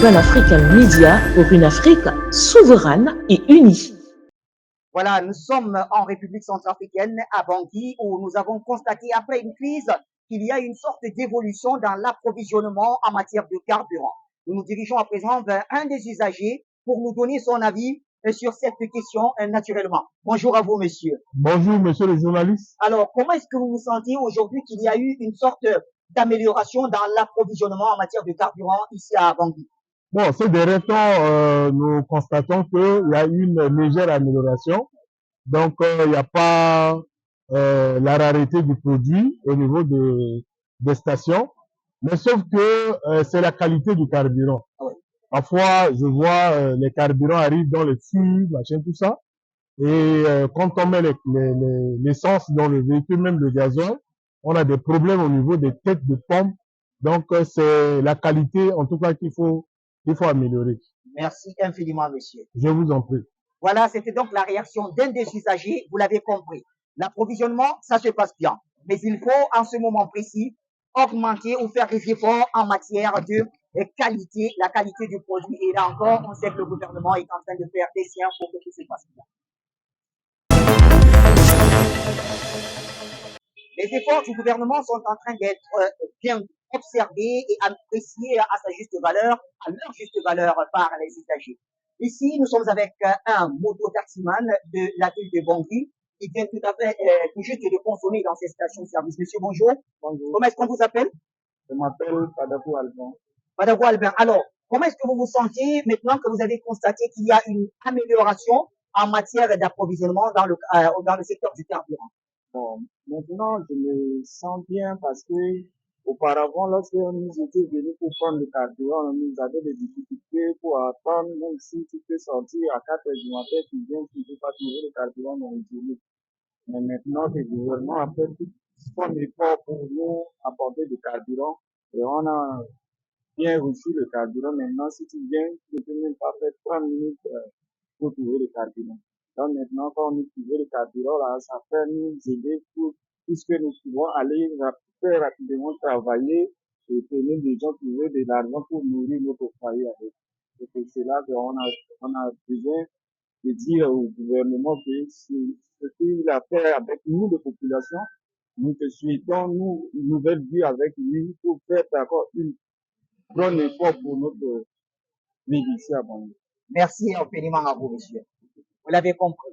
Pan-African Media pour une Afrique souveraine et unie. Voilà, nous sommes en République centrafricaine, à Bangui, où nous avons constaté, après une crise, qu'il y a une sorte d'évolution dans l'approvisionnement en matière de carburant. Nous nous dirigeons à présent vers un des usagers pour nous donner son avis sur cette question naturellement. Bonjour à vous, monsieur. Bonjour, monsieur le journaliste. Alors, comment est-ce que vous vous sentez aujourd'hui qu'il y a eu une sorte d'amélioration dans l'approvisionnement en matière de carburant ici à Bangui? Bon, ces derniers temps, nous constatons qu'il y a une légère amélioration. Donc, il n'y a pas la rareté du produit au niveau des stations. Mais sauf que c'est la qualité du carburant. Ah oui. Parfois, je vois les carburants arrivent dans les fûts, machin, tout ça. Et quand on met l'essence dans le véhicule, même le gasoil, on a des problèmes au niveau des têtes de pompe. Donc, c'est la qualité, en tout cas, qu'il faut améliorer. Merci infiniment, monsieur. Je vous en prie. Voilà, c'était donc la réaction d'un des usagers, vous l'avez compris. L'approvisionnement, ça se passe bien. Mais il faut, en ce moment précis, augmenter ou faire des efforts en matière de qualité, la qualité du produit. Et là encore, on sait que le gouvernement est en train de faire des siens pour que tout se passe bien. Les efforts du gouvernement sont en train d'être bien observés et appréciés à sa juste valeur, à leur juste valeur par les usagers. Ici, nous sommes avec un moto-taximan de la ville de Bangui qui vient tout à fait tout juste de consommer dans ses stations-service. Monsieur, bonjour. Bonjour. Comment est-ce qu'on vous appelle? Je m'appelle Padafou Albin. Padafou Albin. Alors, comment est-ce que vous vous sentez maintenant que vous avez constaté qu'il y a une amélioration en matière d'approvisionnement dans le secteur du carburant? Bon, maintenant, je me sens bien parce que auparavant, lorsque nous étions venus pour prendre le carburant, nous avions des difficultés pour attendre, même si tu peux sortir à 4 heures du matin, tu viens, tu ne peux pas trouver le carburant dans le journée. Mais maintenant, le gouvernement a fait tout son effort pour nous apporter du carburant et on a bien reçu le carburant. Maintenant, si tu viens, tu ne peux même pas faire 30 minutes pour trouver le carburant. Donc maintenant, quand on a trouvé le carburant, là, ça peut nous aider puisque nous pouvons aller très rapidement travailler et tenir des gens qui veulent de l'argent pour nourrir notre foyer avec. Et c'est là qu'on a besoin de dire au gouvernement que ce qu'il a fait avec nous, de population, nous te souhaitons, nous, une nouvelle vie avec lui pour faire encore une bonne effort pour notre vie ici à Bangui. Merci infiniment à vous, monsieur. Vous l'avez compris.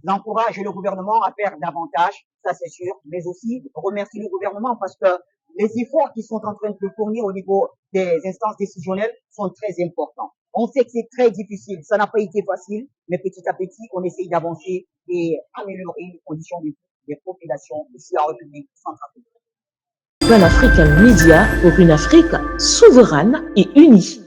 J'encourage le gouvernement à faire davantage, ça c'est sûr, mais aussi remercier le gouvernement parce que les efforts qu'ils sont en train de fournir au niveau des instances décisionnelles sont très importants. On sait que c'est très difficile, ça n'a pas été facile, mais petit à petit, on essaye d'avancer et améliorer les conditions de vie des populations ici en République centrafricaine. Pan-African Media pour une Afrique souveraine et unie.